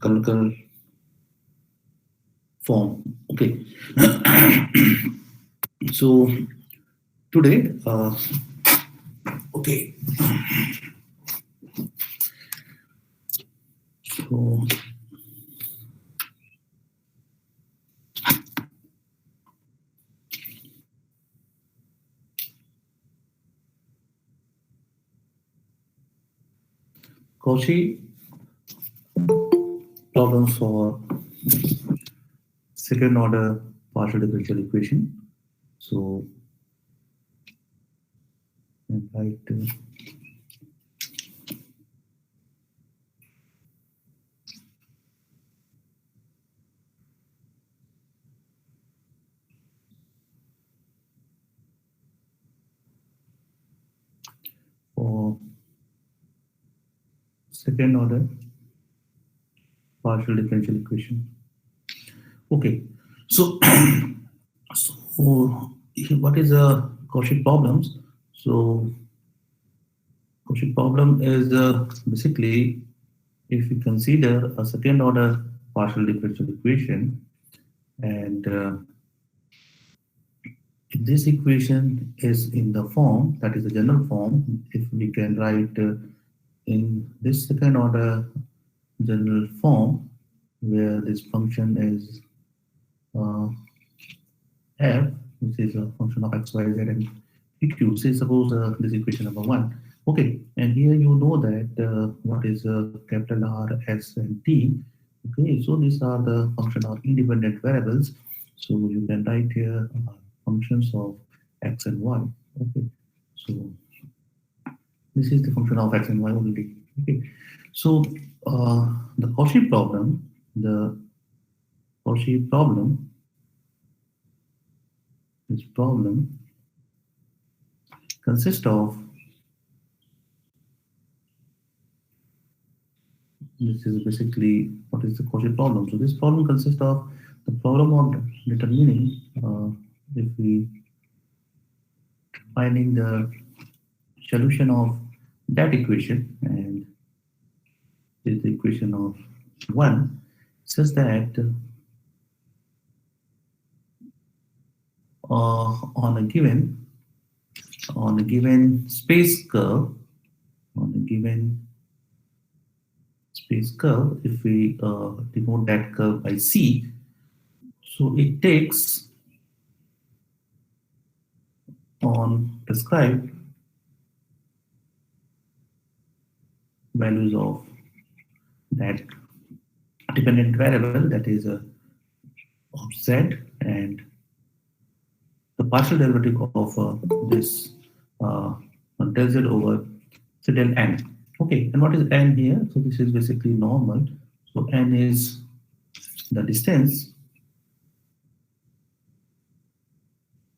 canonical form. Okay. So today, okay. So Cauchy problems for second order partial differential equation. So and write for second order partial differential equation. Okay, so so what is a Cauchy problems? So Cauchy problem is basically if we consider a second order partial differential equation, and if this equation is in the form that is a general form, if we can write in this second order general form where this function is uh, f, which is a function of x, y, z, and pq. Say suppose this equation number one. Okay, and here you know that what is capital R, S, and T. Okay, so these are the function of independent variables. So you can write here functions of x and y. Okay, so this is the function of x and y only. Okay, so the Cauchy problem, this problem consists of, this is basically what is the Cauchy problem. So this problem consists of the problem of determining if we finding the solution of that equation, and this is the equation of 1 says that on a given space curve, if we denote that curve by c, so it takes on prescribed values of that dependent variable, that is of z, and the partial derivative of this del z over z del n. Okay, and what is n here? So this is basically normal. So n is the distance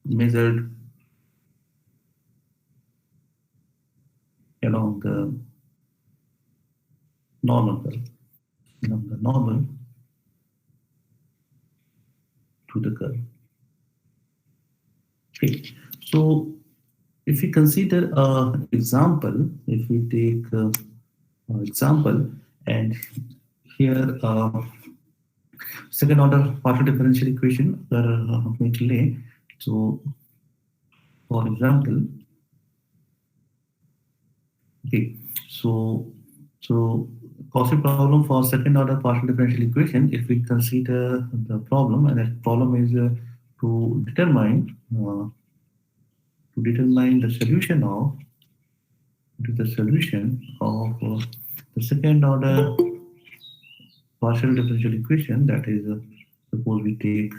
measured along the normal curve, along the normal to the curve. Okay, so if we consider an example, if we take an example, and here second order partial differential equation make. So for example, okay, so Cauchy problem for second order partial differential equation, if we consider the problem, and that problem is to determine the solution of the second order partial differential equation, that is suppose we take,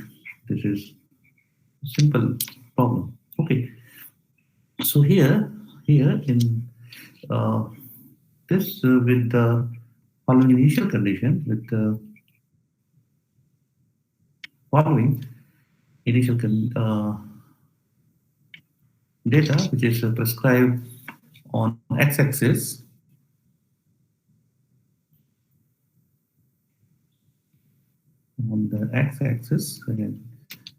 this is a simple problem. Okay, so here in this with the following initial condition, with the following initial data, which is prescribed on x-axis, and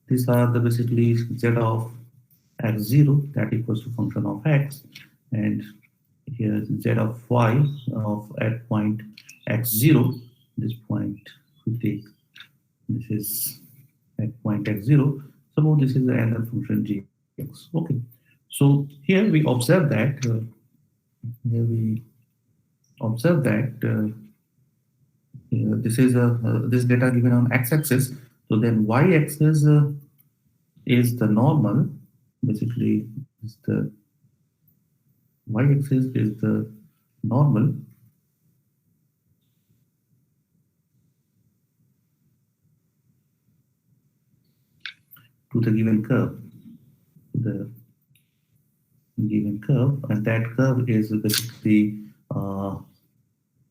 these are the basically z of x0, that equals to function of x, and here is z of y of at point x0. This point we take, this is at point x0. Suppose this is the another function gx. Okay. So here we observe that here we observe that this is this data given on x-axis. So then y-axis is the normal. Basically, is the y-axis is the normal to the given curve. The given curve, and that curve is basically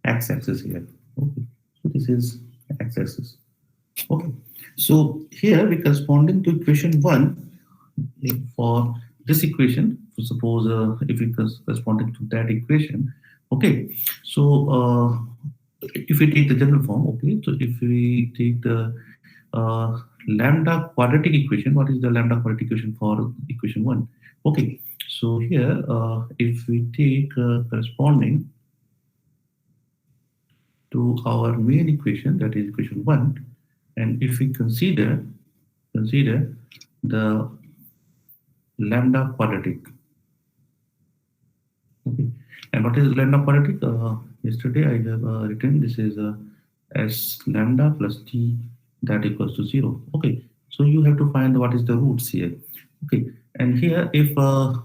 x-axis here. Okay, so this is x-axis. Okay, so here we corresponding to equation one for this equation. So suppose if we corresponding to that equation, okay. So if we take the general form, okay. So if we take the lambda quadratic equation, what is the lambda quadratic equation for equation one? Okay, so here if we take corresponding to our main equation, that is equation one, and if we consider the lambda quadratic. Okay, and what is lambda quadratic? Yesterday I have written this is s lambda plus t that equals to 0. Okay, so you have to find what is the roots here. Okay, and here if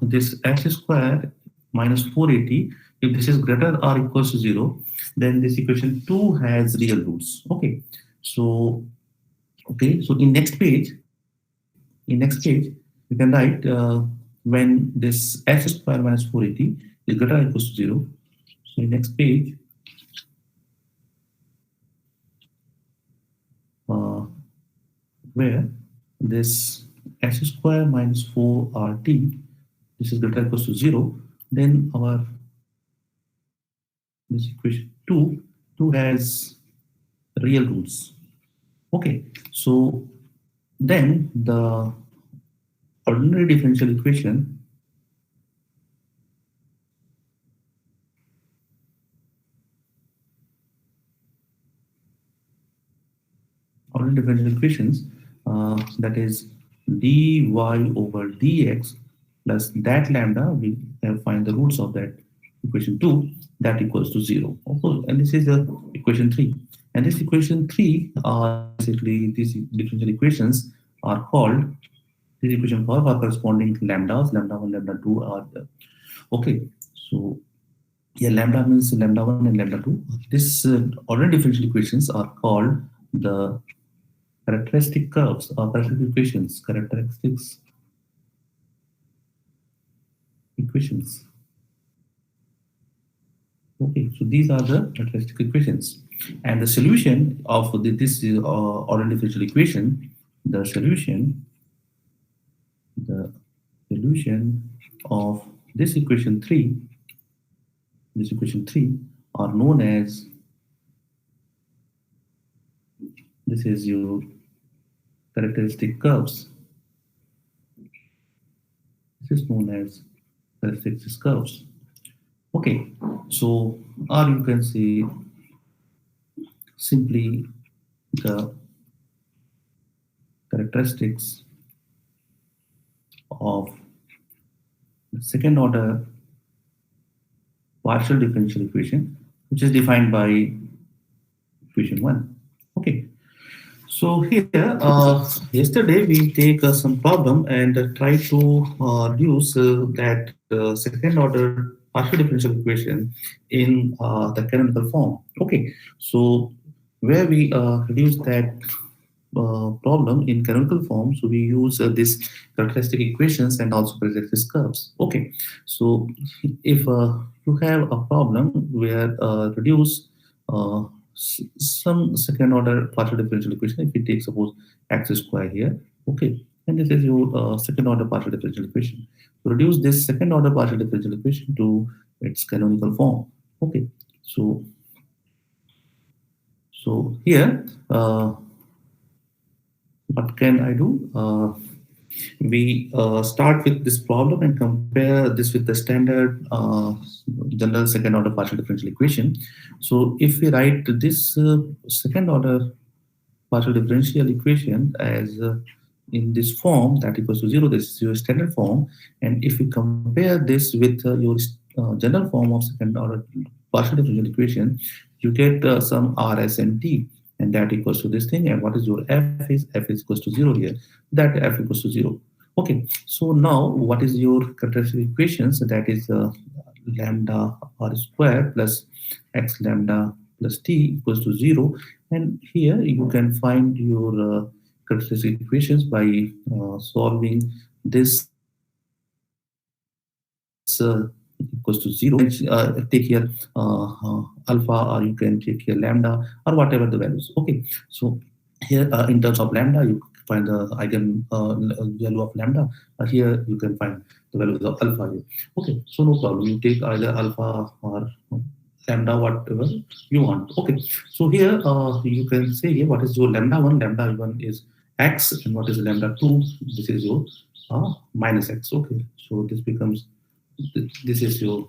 this x square minus 480, if this is greater or equals to 0, then this equation 2 has real roots. Okay, so so in next page we can write when this x square minus 480 is greater or equals to 0. So in next page uh, where this x square minus 4rt, this is greater or equals to 0, then our this equation 2 has real roots. Okay, so then the ordinary differential equation ordinary differential equations that is dy over dx plus that lambda, we have find the roots of that equation 2, that equals to 0. Okay, and this is the equation 3, and this equation 3 are basically these differential equations are called, these equation 4 are corresponding lambdas, lambda 1, lambda 2 are the, okay. So yeah, lambda means lambda 1 and lambda 2. This ordinary differential equations are called the characteristic curves or characteristic equations, characteristics equations. Okay, so these are the characteristic equations, and the solution of this ordinary differential equation, the solution of this equation 3, are known as, this is your characteristic curves. This is known as characteristic curves. Okay, so or you can say simply the characteristics of the second order partial differential equation, which is defined by equation 1. Okay, so here yesterday we take some problem and try to use that second order partial differential equation in the canonical form. Okay, so where we reduce that problem in canonical form, so we use this characteristic equations and also characteristic curves. Okay, so if you have a problem where reduce some second order partial differential equation, if we take suppose x square here, okay, and this is your second order partial differential equation. So reduce this second order partial differential equation to its canonical form. Okay, so here what can I do? We start with this problem and compare this with the standard general second order partial differential equation. So if we write this second order partial differential equation as in this form that equals to 0, this is your standard form. And if we compare this with your general form of second order partial differential equation, you get some R, S, and T, and that equals to this thing. And what is your F is equals to 0 here. That F equals to 0. Okay, so now what is your characteristic equations? That is lambda R square plus X lambda plus T equals to 0. And here you can find your characteristic equations by solving this equals to 0. Take here alpha, or you can take here lambda, or whatever the values. Okay, so here in terms of lambda, you find the eigen value of lambda. Here you can find the values of alpha here. Okay, so no problem. You take either alpha or lambda, whatever you want. Okay, so here you can say here what is your lambda 1. Lambda 1 is x, and what is lambda 2? This is your minus x. Okay, so this becomes, this is your,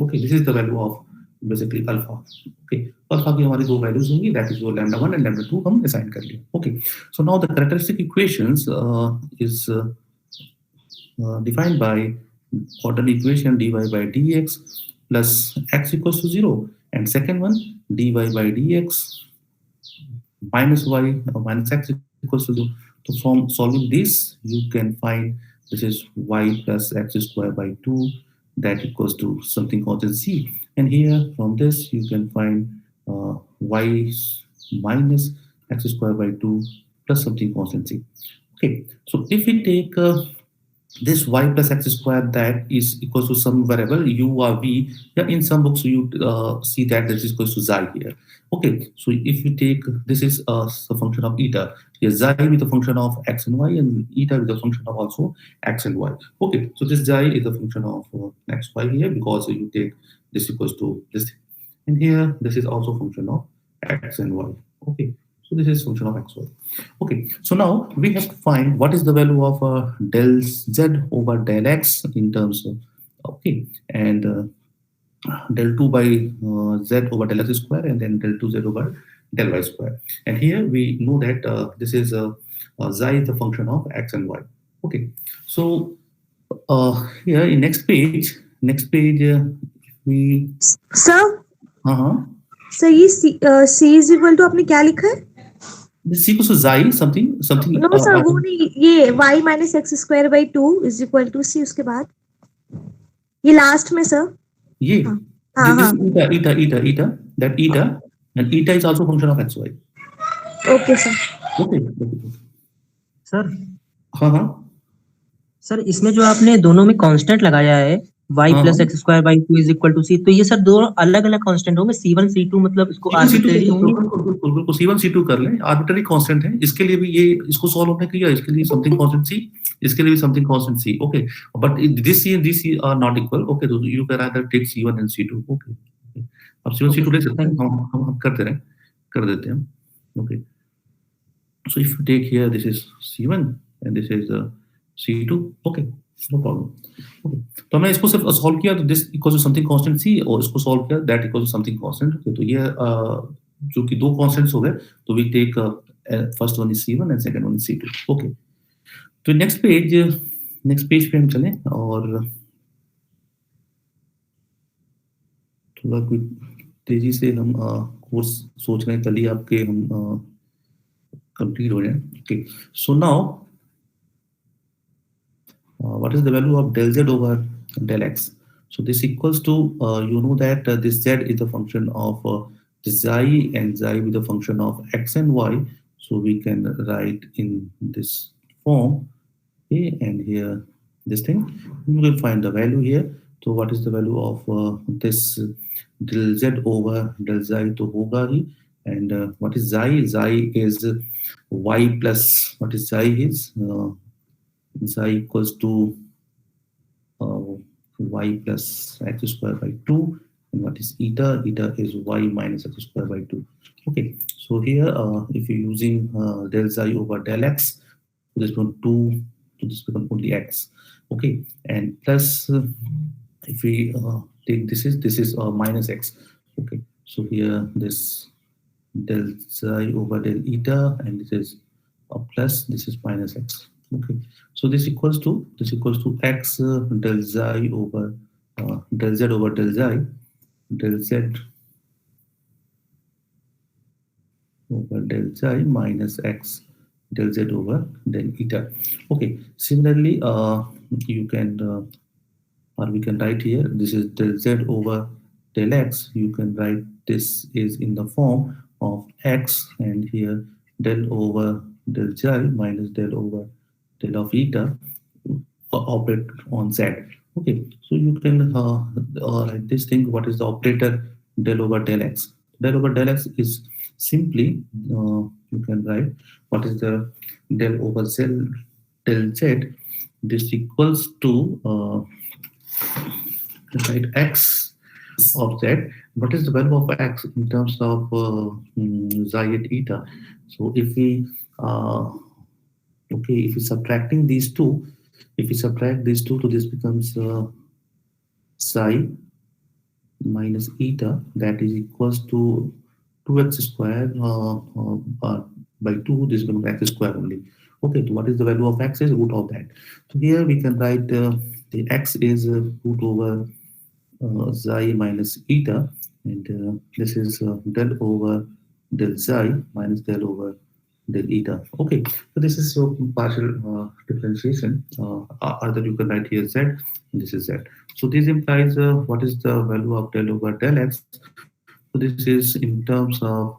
okay, this is the value of basically alpha. Okay, alpha की हमारी दो values होंगी, that is your lambda 1 and lambda 2 हम assign कर लिए. Okay, so now the characteristic equations is defined by ordinary equation dy by dx plus x equals to 0, and second one dy by dx minus y minus x equals to 0. So from solving this, you can find this is y plus x square by 2, that equals to something constant c. And here from this you can find y minus x square by 2 plus something constant c. Okay, so if we take this y plus x square, that is equals to some variable u or v. Yeah, in some books you see that this is equals to xi here. Okay, so if you take, this is a function of eta. Here xi with a function of x and y, and eta with a function of also x and y. Okay, so this xi is a function of x, y here, because you take this equals to this, and here this is also function of x and y. Okay, so this is function of x, y. Okay, so now we have to find what is the value of del z over del x in terms of, okay, and del 2 by z over del x square, and then del 2z over del y square. And here we know that this is xi is the function of x and y. Okay, so here in next page we sir uh-huh sir ये सी is equal to आपने क्या लिखा है? this equals to xi something no sir वो नहीं, ये y minus x square by 2 is equal to c, उसके बाद ये लास्ट में सर. ये हाँ this हाँ eta that eta, and eta is also function of xy. Okay sir. Okay. Sir हाँ सर इसमें जो आपने दोनों में कांस्टेंट लगाया है y plus x square by 2 is equal to c, तो ये सर दो अलग अलग कांस्टेंट होंगे, c1 c2, मतलब इसको आर्बिट्रेरी होंगे. बिल्कुल c1 c2 कर लें, आर्बिट्ररी कांस्टेंट है. इसके लिए भी ये, इसको सॉल्व होने के लिए इसके लिए समथिंग कांस्टेंट c, इसके लिए भी something constant c. Okay, but this c and this c are not equal. Okay, तो you can either take c1 and c2. Okay, अब c1 c2 ले सकते हैं, हम करते रहे, कर देते हैं. Okay, so if you take here, this is c1 and this is c2. okay, no problem. okay, तो हमने इसको सिर्फ सॉल्व किया, तो this equals to something constant c, और इसको सॉल्व किया, that equals to something constant. तो ये जो कि दो कांस्टेंट्स हो गए, तो we take first one is c1 and second one is c2. Okay, तो नेक्स्ट पेज पे हम चलें, और थोड़ा कुछ तेजी से हम कोर्स सोच रहे हैं, कल ही आपके हम कंप्लीट हो जाए. Okay, so now what is the value of del z over del x? So this equals to you know that this z is a function of this xi, and xi with a function of x and y. So we can write in this form. Okay, and here this thing we will find the value here. So what is the value of this del z over del xi? To hoga hi, and what is xi? Xi is y plus, what is xi is xi equals to y plus x square by 2, and what is eta? Eta is y minus x square by 2. Okay, so here if you're using del xi over del x, this one 2 So this become only x. Okay, and plus if we take this is minus x. Okay, so here this del xi over del eta, and this is a plus, this is minus x. Okay, so this equals to x del xi over del z over del xi, del z over del xi minus x del z over del eta. Okay, similarly, you can or we can write here, this is del z over del x. You can write this is in the form of x, and here del over del xi minus del over del of eta operate on z. Okay, so you can write this thing. What is the operator del over del x? Del over del x is simply you can write what is the del over del z. This equals to right x of z. What is the value of x in terms of xi at eta? So if we okay, if we subtracting these two, if we subtract these two, so this becomes psi minus eta, that is equals to 2x square by 2, this becomes x square only. Okay, so what is the value of x? Is root of that. So here we can write the x is root over xi minus eta, and this is del over del xi minus del over del eta. Okay, so this is your partial differentiation, or that you can write here z, and this is z. So this implies what is the value of del over del x. So this is in terms of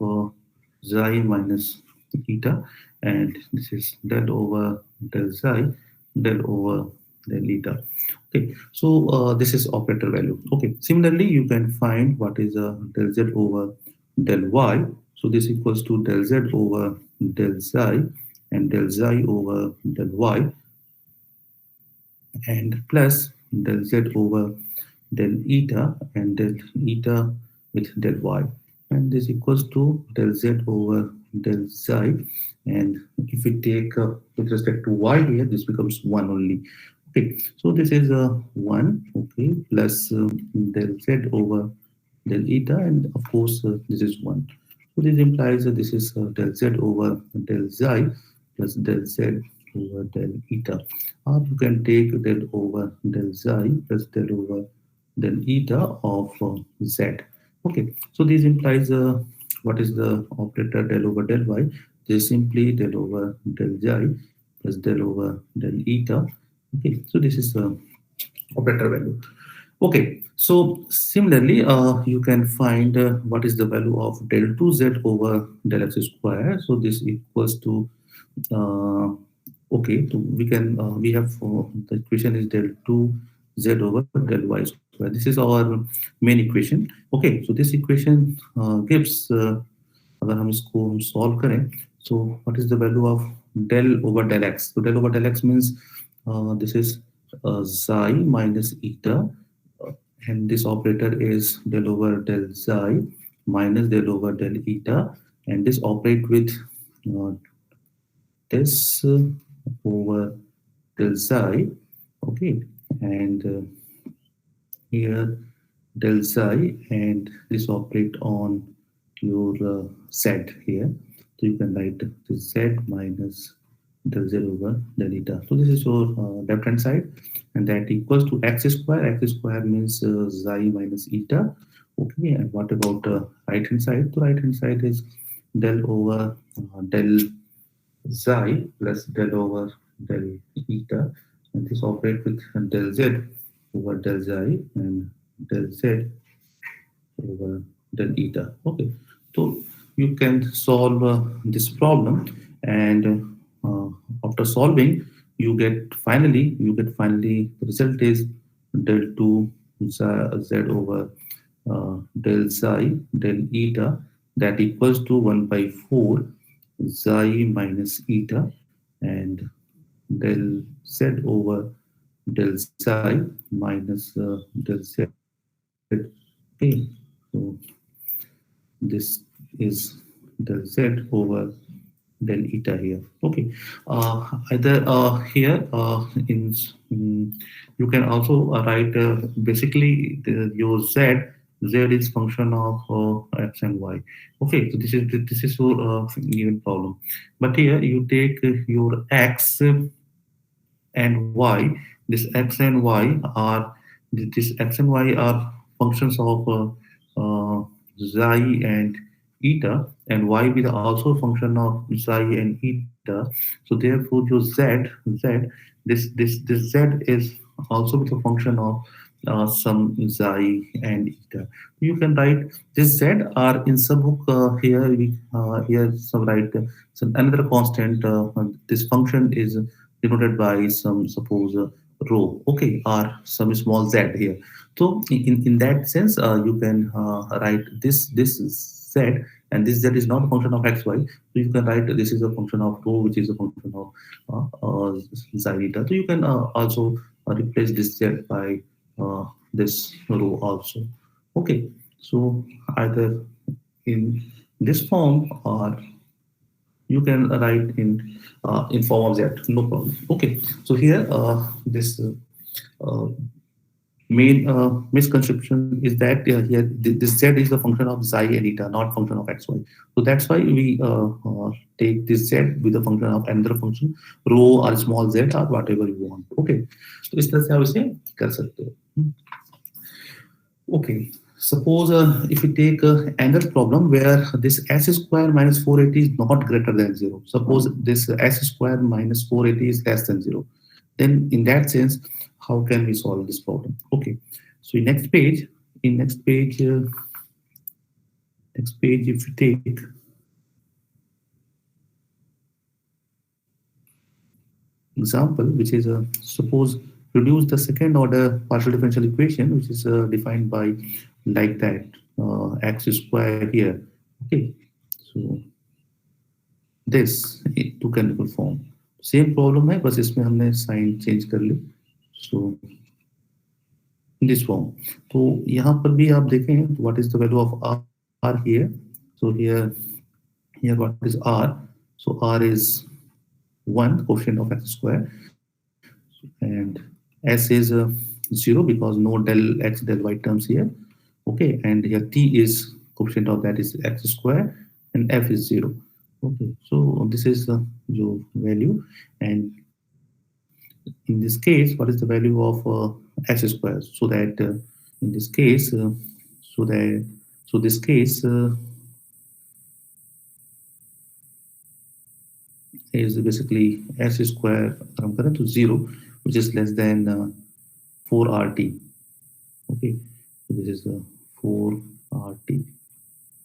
xi minus eta, and this is del over del xi, del over del eta. Okay, so this is operator value. Okay, similarly, you can find what is del z over del y. So this equals to del z over del xi and del xi over del y, and plus del z over del eta and del eta with del y, and this equals to del z over del xi, and if we take with respect to y here, this becomes 1 only. Okay, so this is 1, okay, plus del z over del eta, and of course this is 1. So this implies that this is del z over del xi plus del z over del eta. Or you can take del over del xi plus del over del eta of z. Okay, so this implies what is the operator del over del y? This is simply del over del xi plus del over del eta. Okay, so this is the operator value. Okay, so similarly, you can find what is the value of del 2z over del x square. So this equals to okay, so we can we have the equation is del 2z over del y square. This is our main equation. Okay, so this equation gives अगर हम इसको हम solve करें, so what is the value of del over del x? So del over del x means this is xi minus eta, and this operator is del over del xi minus del over del eta, and this operate with this over del xi. Okay, and here del xi, and this operate on your z here. So you can write the z minus del z over del eta. So this is your left hand side, and that equals to x square. X square means xi minus eta. Okay, and what about right hand side? The right hand side is del over del xi plus del over del eta, and this operate with del z over del xi and del z over del eta. Okay, so you can solve this problem, and after solving, you get finally the result is del 2 z over del psi del eta, that equals to 1 by 4 xi minus eta, and del z over del psi minus del z. Okay, so this is del z over del eta here. Okay, either here in you can also write basically your z is function of x and y. Okay, so this is your given problem. But here you take your x and y. This x and y are this x and y are functions of xi and eta, and y will also a function of xi and eta. So therefore, your z this z is also with a function of some xi and eta. You can write this z are in subhook here. We here some write some another constant. This function is denoted by some suppose rho, okay, or some small z here. So in that sense, you can write this z, and this z is not a function of xy. So you can write this is a function of rho, which is a function of xi eta. So you can also replace this z by this rho also. Okay, so either in this form or you can write in form of z, no problem. Okay, so here this uh, main misconception is that here this z is the function of xi and eta, not function of xy. So that's why we take this z with the function of another function, rho or small z or whatever you want. Okay, तो इस तरह से आप इसे कर सकते हो. Okay, suppose if we take another problem where this s square minus 480 is not greater than 0. Suppose this s square minus 480 is less than 0. Then in that sense, how can we solve this problem? Okay, so in next page, next page, if we take example, which is suppose reduce the second order partial differential equation, which is defined by like that x square here. Okay, so this to canonical form. Same problem है, बस इसमें हमने sign change कर ली. So in this form. तो यहाँ पर भी आप देखें what is the value of r here. So here what is r? So r is 1 coefficient of x square, and s is 0 because no del x del y terms here. Okay, and here t is coefficient of that is x square, and f is 0. Okay, so this is your value, and in this case, what is the value of x square? So that in this case, this case is basically s square to 0, which is less than 4rt. Okay, so this is 4rt.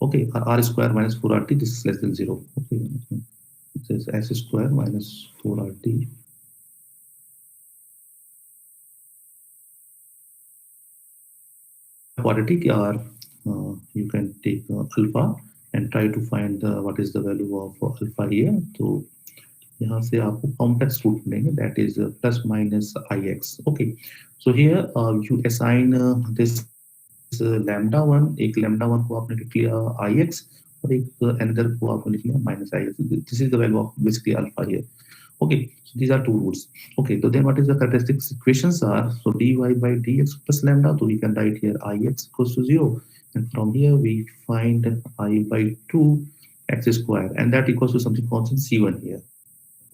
Okay, r square minus 4rt, this is less than 0. Okay, it says s square minus 4rt. Quadratic, or you can take alpha and try to find what is the value of alpha here. So यहाँ से आपको complex root मिलेंगे, that is plus minus ix. Okay, so here you assign this lambda 1, एक lambda 1 को आपने लिख लिया ix, और एक another को आपने लिख लिया minus ix. This is the value of basically alpha here. Okay, so these are two roots. Okay, so then what is the characteristics equations are? So dy by dx plus lambda, so we can write here ix equals to 0, and from here we find I by 2 x square, and that equals to something constant c1 here.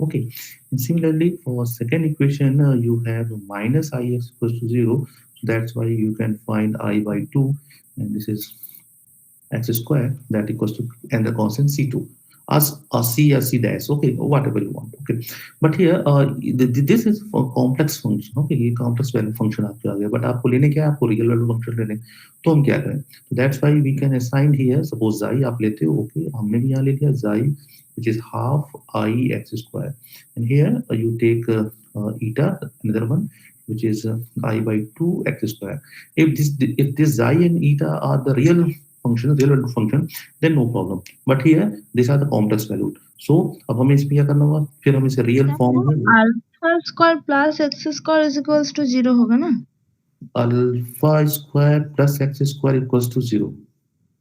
Okay, and similarly for second equation you have minus ix equals to 0, so that's why you can find I by 2, and this is x square, that equals to, and the constant c2 as c or c dash. Okay, whatever you want. Okay, but here this is for complex function. Okay, ये complex value function आपके आ गया, but आपको लेने क्या है, आपको real value function लेने, तो हम क्या करें? So that's why we can assign here, suppose xi आप लेते हो, okay, हमने भी यहाँ ले लिया xi, which is half I x square, and here you take eta, another one, which is I by 2 x square. If this xi and eta are the real function, then no problem. But here these are the complex value. So अब हमें इसमें क्या करना होगा? फिर हम इसे real form में alpha square plus x square is equals to 0 होगा ना? alpha square plus x square equals to 0.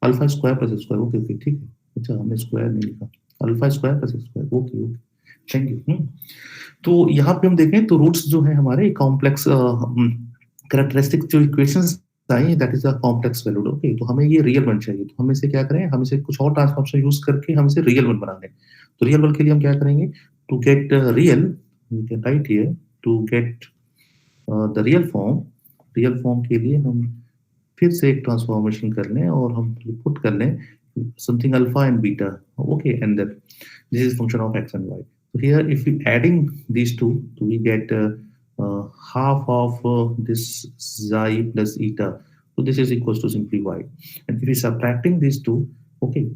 Alpha square plus x square. Okay, ठीक है. अच्छा हमने square नहीं लिखा. Alpha square plus x square. Okay okay, thank you. तो यहाँ पे हम देखें तो रूट्स जो है हमारे कॉम्प्लेक्स कैरेक्टरिस्टिक जो equations I that is a complex valued. Okay, तो हमें ये रियल वन चाहिए, तो हम इसे क्या करें, हम इसे कुछ और ट्रांसफॉर्मेशन यूज करके हम इसे रियल वन बना लें। तो रियल वन के लिए हम क्या करेंगे, to get real we can write here to get the real form के लिए हम फिर से एक ट्रांसफॉर्मेशन कर लें और हम पुट कर लें something alpha and beta. Okay, and then this is function of x and y. So here if we adding these two, so we get half of this xi plus eta. So this is equals to simply y. And if we subtracting these two, okay,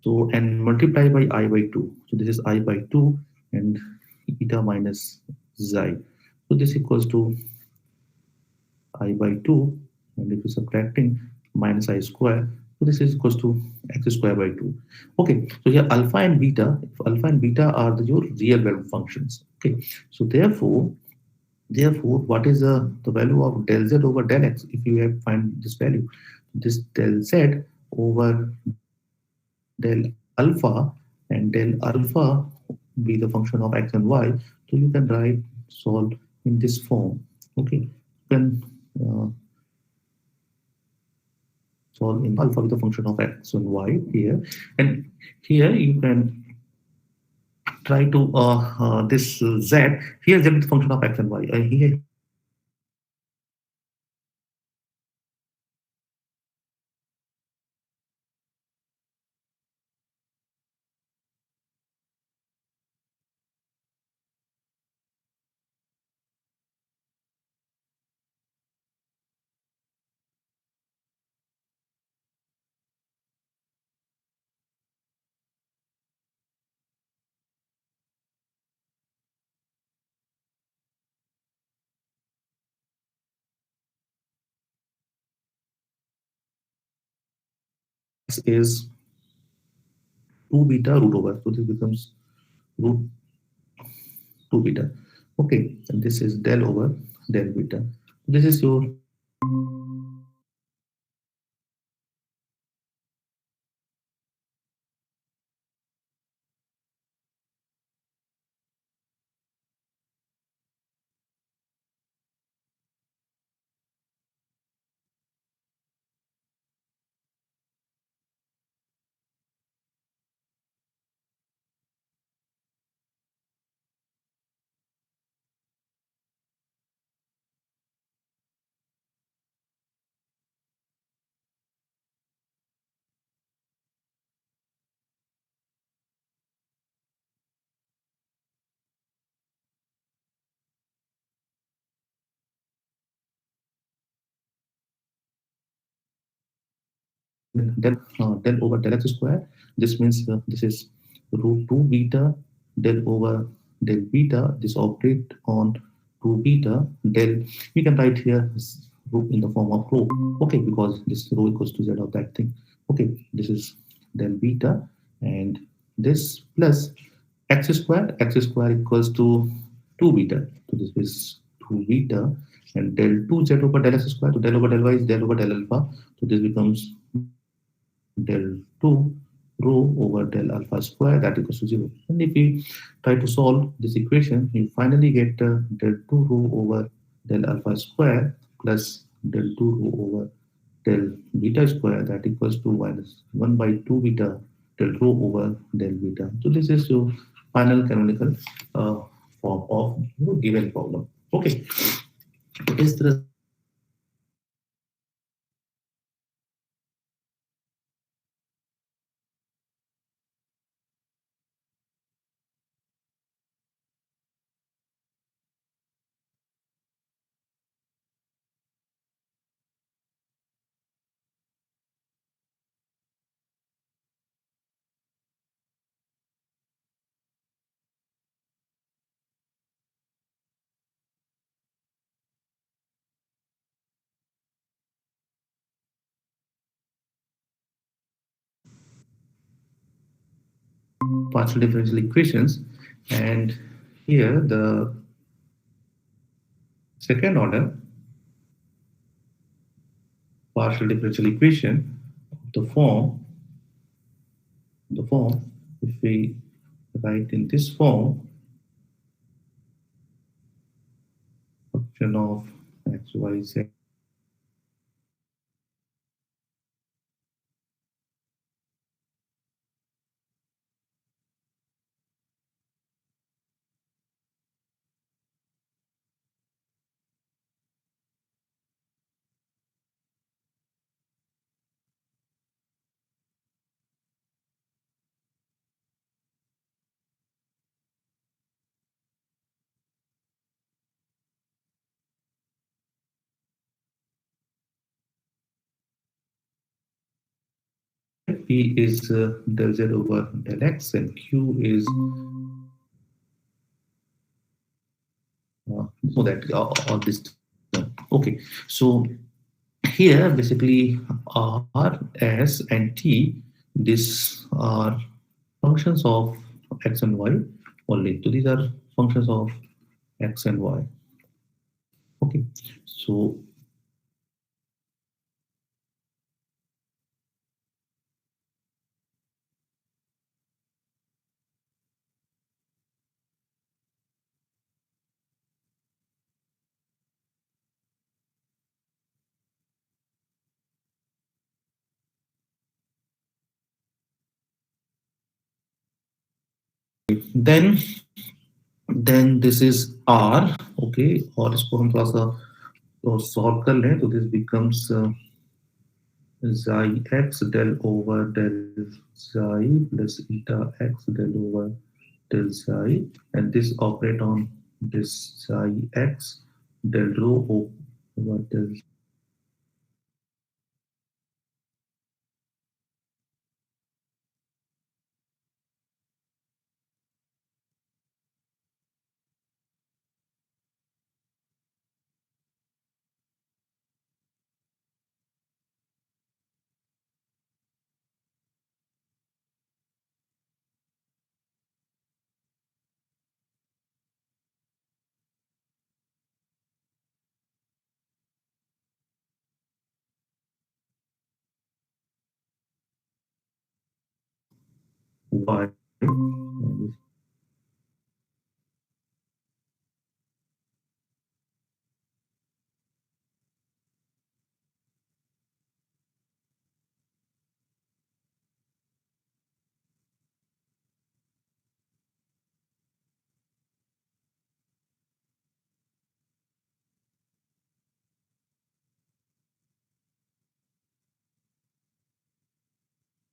so and multiply by I by 2. So this is I by 2 and eta minus xi. So this equals to I by 2, and if you're subtracting minus I square, so this is equals to x square by 2. Okay, so here alpha and beta, if alpha and beta are your real value functions. Okay, so therefore what is the value of del z over del x if you have find this value? This del z over del alpha, and del alpha be the function of x and y, so you can write solve in this form. Okay, you can solve in alpha with the function of x and y here, and here you can try to this z, here z is the function of x and y, here is 2 beta root over, so this becomes root 2 beta. Okay, and this is del over del beta. This is your del over del x square. This means this is root 2 beta del over del beta. This operate on 2 beta del. We can write here root in the form of rho. Okay, because this rho equals to z of that thing. Okay, this is del beta, and this plus x square. X square equals to 2 beta. So this is 2 beta, and del 2 z over del x square. So del over del y is del over del alpha. So this becomes del 2 rho over del alpha square, that equals to 0. And if we try to solve this equation, we finally get del 2 rho over del alpha square plus del 2 rho over del beta square, that equals to minus 1 by 2 beta del rho over del beta. So this is your final canonical form of given problem. Okay, so इस तरह partial differential equations, and here the second order partial differential equation, the form if we write in this form, function of x, y, z, p is del z over del x, and q is so that all this term. Okay, so here basically r, s, and t, these are functions of x and y only. So these are functions of x and y. Okay, so then this is r. Okay, और इसको हम थोड़ा सा solve कर लें तो this becomes xi x del over del xi plus eta x del over del xi, and this operate on this xi x del rho over del y.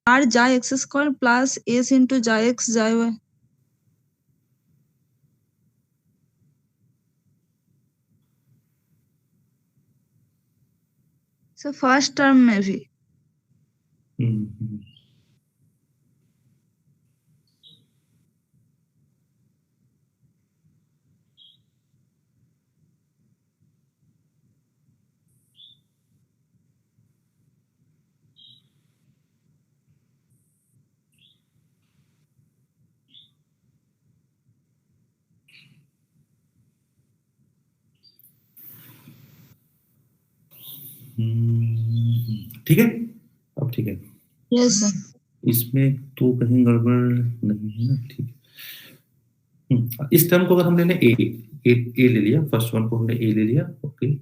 r xi x square plus s into xi x xi y. So first term में भी. ठीक है, अब ठीक है, Yes sir. इसमें तो कहीं गड़बड़ नहीं है ना, ठीक है। इस टर्म को अगर हम ले लें ए ले लिया, फर्स्ट वन को हमने ए ले लिया, ओके,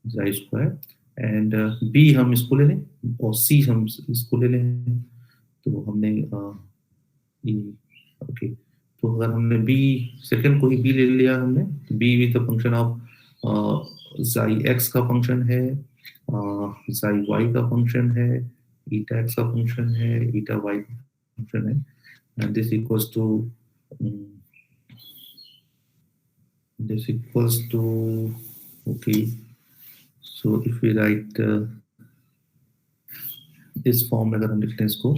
जाई स्क्वायर, एंड बी हम इसको ले लें और सी हम इसको ले लें, तो हमने ओके, तो अगर हमने बी सेकंड को ही बी ले लिया हमने, be with the function of जाई एक्स का फंक्शन है, जाई वाई का फंक्शन है, ईटा एक्स का फंक्शन है, ईटा वाई का फंक्शन है, and this equals to okay, so if we write इस फॉर्म में अगर हम लिखते हैं इसको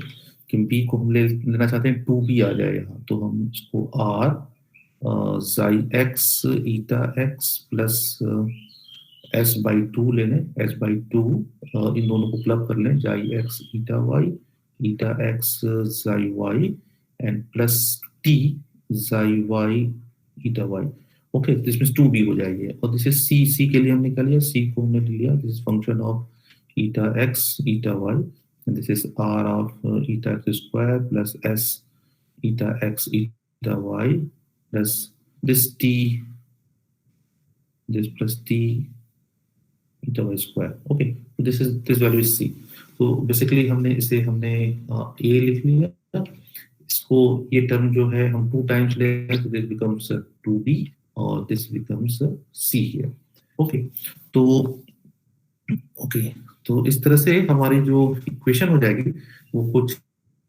कि बी को हम लेना चाहते हैं 2b आ जाए यहाँ, तो हम इसको r Sai x eta x plus s by 2 ले लें, s by 2 इन दोनों को क्लब कर लें, xi x eta x xi y and plus t xi y eta y, okay, this means 2b हो जाएगी, और दिस इज c के लिए हमने क्या लिया, c को हमने लिया, this is function of eta x eta y, and this is r of eta x square plus s eta x eta y plus this t, this plus t eta y square. Okay, so this value is c. So basically हमने इसे हमने a लिख लिया, इसको ये term जो है हम 2 times लेंगे तो this becomes 2b और this becomes c here. Okay, तो okay, तो इस तरह से हमारी जो इक्वेशन हो जाएगी वो कुछ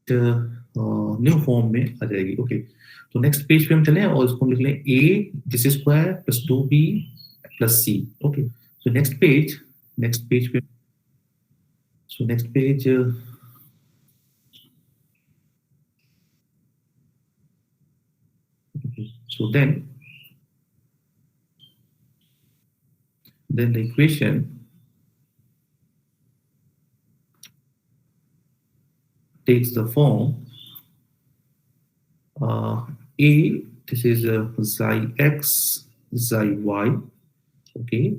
न्यू फॉर्म में आ जाएगी. ओके, तो नेक्स्ट पेज पे हम चलें और इसको हम लिख लें a this square plus 2b plus c. Okay, so next page पे, so next page so then the equation takes the form a, this is xi x xi y, okay,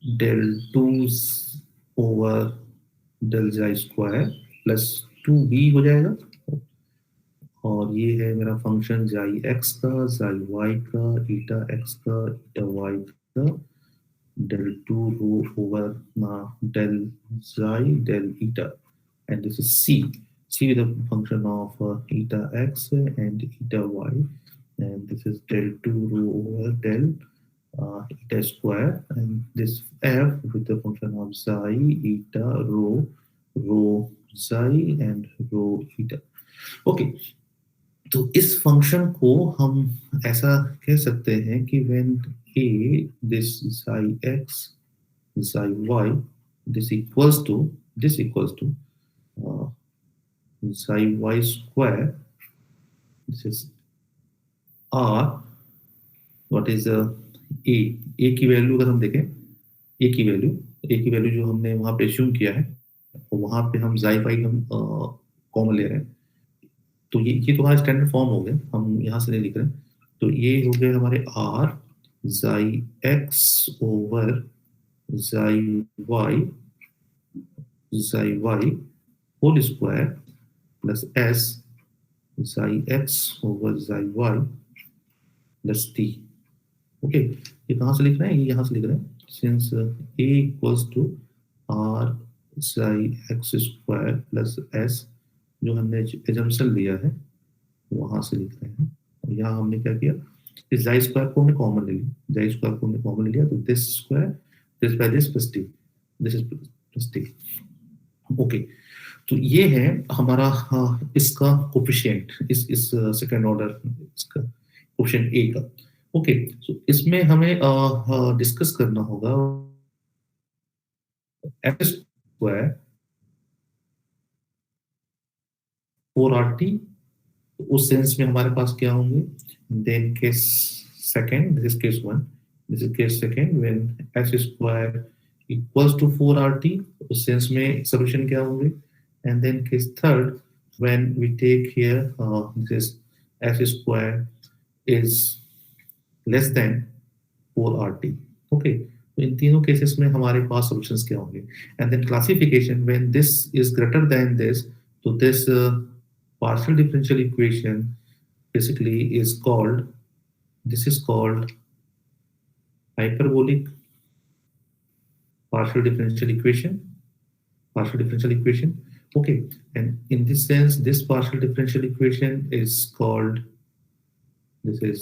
del 2 over del xi square plus 2b हो जाएगा और ये है मेरा function xi x का xi y का eta x का eta y का del 2 rho over del xi del eta, and this is c with a function of eta x and eta y, and this is del 2 rho over del eta square, and this f with the function of xi eta rho xi and rho eta. Okay, तो इस function को हम ऐसा कह सकते हैं कि when a this xi x xi y this equals to xi y square, this is r, what is a की वैल्यू अगर हम देखें, a की वैल्यू जो हमने वहां पे एज्यूम किया है वहां पे हम xi y हम कॉमन ले रहे हैं, तो ये तो हमारा स्टैंडर्ड फॉर्म हो गया, हम यहाँ से नहीं लिख रहे हैं, तो ये हो गए हमारे r xi x over xi y whole square plus s xi x over xi y plus t. Okay, ये कहाँ से लिख रहे हैं, ये यहाँ से लिख रहे हैं, since a equals to r xi x square plus s जो हमने एजम्पशन लिया है वहां से लिख रहे हैं, और यहाँ हमने क्या किया, इस xi स्क्वायर को हमने कॉमन ले लिया, तो this square this by this plus t, this is plus t. Okay, तो ये है हमारा इसका कोफिशिएंट, इस सेकंड ऑर्डर इसका कोफिशिएंट a का. ओके, सो इसमें हमें डिस्कस करना होगा x स्क्वायर 4rt, उस सेंस में हमारे पास क्या होंगे, then case second, this is case 1, this is case second when s square equals to 4rt, उस सेंस में सॉल्यूशन क्या होंगे, and then case third when we take here this s square is less than 4rt. Okay, तो इन तीनों cases में हमारे पास solutions क्या होंगे, and then classification when this is greater than this, तो this partial differential equation basically is called, this is called hyperbolic partial differential equation. Okay, and in this sense this partial differential equation is called, this is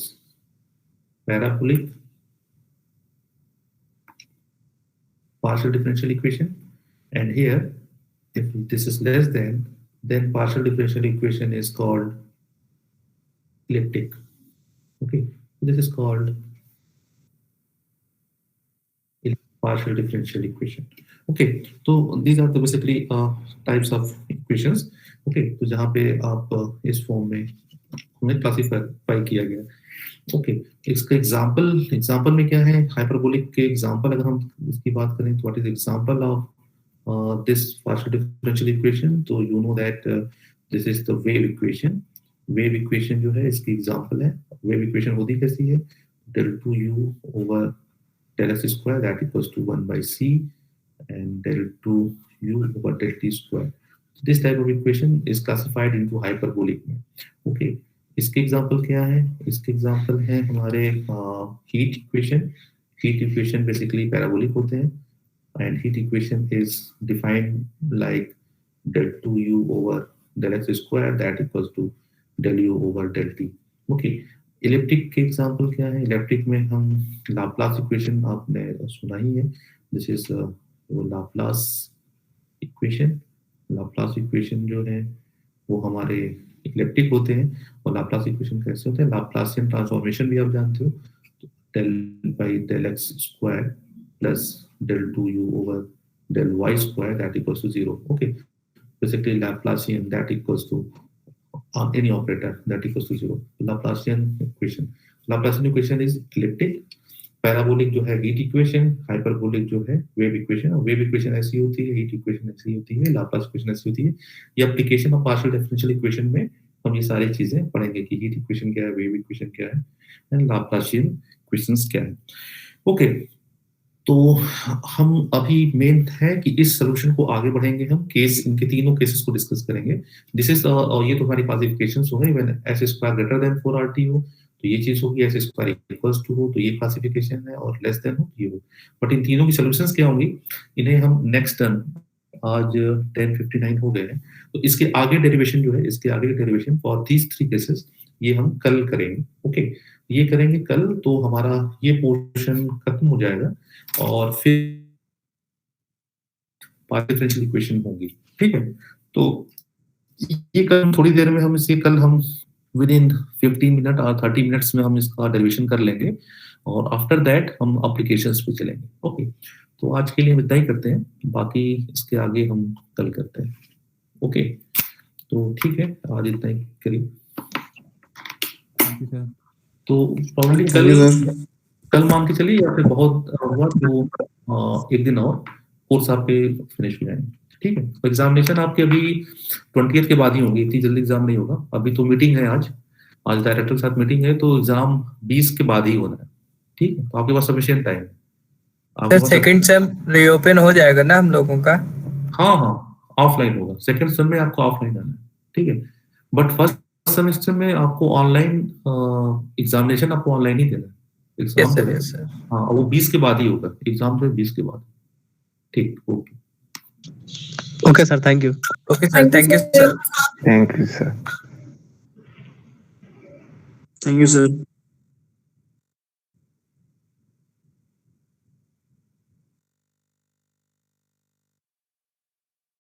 parabolic partial differential equation, and here if this is less than, then partial differential equation is called elliptic. Okay, this is called partial differential equation. Okay, so these are the basically types of equations. Okay, तो जहाँ पे आप इस form में हमें classify किया गया. Okay, इसका एग्जांपल में क्या है, हाइपरबोलिक के एग्जांपल अगर हम इसकी बात करें तो what is example of this partial differential equation, so you know that this is the wave equation. Wave equation जो है इसकी example है. Wave equation होती कैसी है, del 2u over del s square that equals to 1 by c and del 2u over del t square. This type of equation is classified into hyperbolic में। Okay, इसके example क्या है? इसके example है हमारे heat equation. Heat equation basically parabolic होते हैं, and heat equation is defined like del 2u over del x square that equals to del u over del t. Okay, electric के example क्या है? इलेक्ट्रिक में हम Laplace equation आपने सुना ही है। दिस इज वो लाप्लास इक्वेशन। लाप्लास इक्वेशन जो है वो हमारे इलेक्ट्रिक होते हैं। और लाप्लास इक्वेशन कैसे होते हैं? लाप्लासियन ट्रांसफॉर्मेशन भी आप जानते हो, तो del by del x square plus del 2u over del y square that equals to 0. Okay, basically Laplacian that equals to any operator that equals to 0. Laplacian equation. Laplacian equation is elliptic. Parabolic जो है heat equation, hyperbolic जो है wave equation. और wave equation ऐसी होती है, heat equation ऐसी होती है, लाप्लास इक्वेशन ऐसी होती है। ये application of partial differential equation में हम ये सारी चीजें पढ़ेंगे कि हीट इक्वेशन क्या है, वेव इक्वेशन क्या है, एंड लाप्लासियन इक्वेशंस क्या है। ओके, तो हम अभी मेन है कि इस सोल्यूशन को आगे बढ़ेंगे। हम केस, इनके तीनों केसेस को डिस्कस करेंगे। दिस इज ये तो हमारी क्लासिफिकेशंस हो गई। When s square greater than 4rt हो तो ये चीज होगी, s स्क्वायर इक्वल्स टू हो तो ये क्लासिफिकेशन है, और लेस देन हो तो ये हो। बट इन तीनों की सॉल्यूशंस क्या होंगी, इन्हें हम नेक्स्ट टर्म, आज 10:59 हो गए हैं, तो इसके आगे डेरिवेशन जो है, इसके आगे डेरिवेशन फॉर दीस 3 केसेस ये हम कल करेंगे। ओके, ये करेंगे कल, तो हमारा ये पोर्शन खत्म हो जाएगा और फिर पार्शियल डिफरेंशियल इक्वेशन होंगी। ठीक है, तो ये कल थोड़ी देर में हम इसे कल हम विद इन 15 मिनट और 30 मिनट्स में हम इसका डेरिवेशन कर लेंगे, और आफ्टर दैट हम एप्लीकेशंस पे चलेंगे। ओके, तो आज के लिए हम इतना ही करते हैं, बाकी इसके आगे हम कल करते हैं। ओके, तो ठीक है, आज इतना ही करिए। तो प्रॉब्लली कल मान के चलिए, या फिर बहुत हुआ तो एक दिन और कोर्स आपके फिनिश हो जाएंगे। ठीक है, तो एग्जामिनेशन आपके अभी 20th के बाद ही होगी, इतनी जल्दी एग्जाम नहीं होगा। अभी तो मीटिंग है, आज डायरेक्टर के साथ मीटिंग है, तो एग्जाम 20 के बाद ही होना है। ठीक है, तो आपके पास सफिशिएंट टाइम है। सेकंड सेम रीओपन हो जाएगा ना हम लोगों का? हाँ, ऑफलाइन होगा। सेकंड सेम में आपको ऑफलाइन आना है। ठीक है, बट फर्स्ट सेमेस्टर में आपको ऑनलाइन एग्जामिनेशन आपको ऑनलाइन ही देना है। एग्जाम तो यस सर। हाँ, वो 20 के बाद ही होगा, एग्जाम तो 20 के बाद। ठीक, okay sir, thank you. Okay sir, thank you sir. Thank you sir. Thank you sir.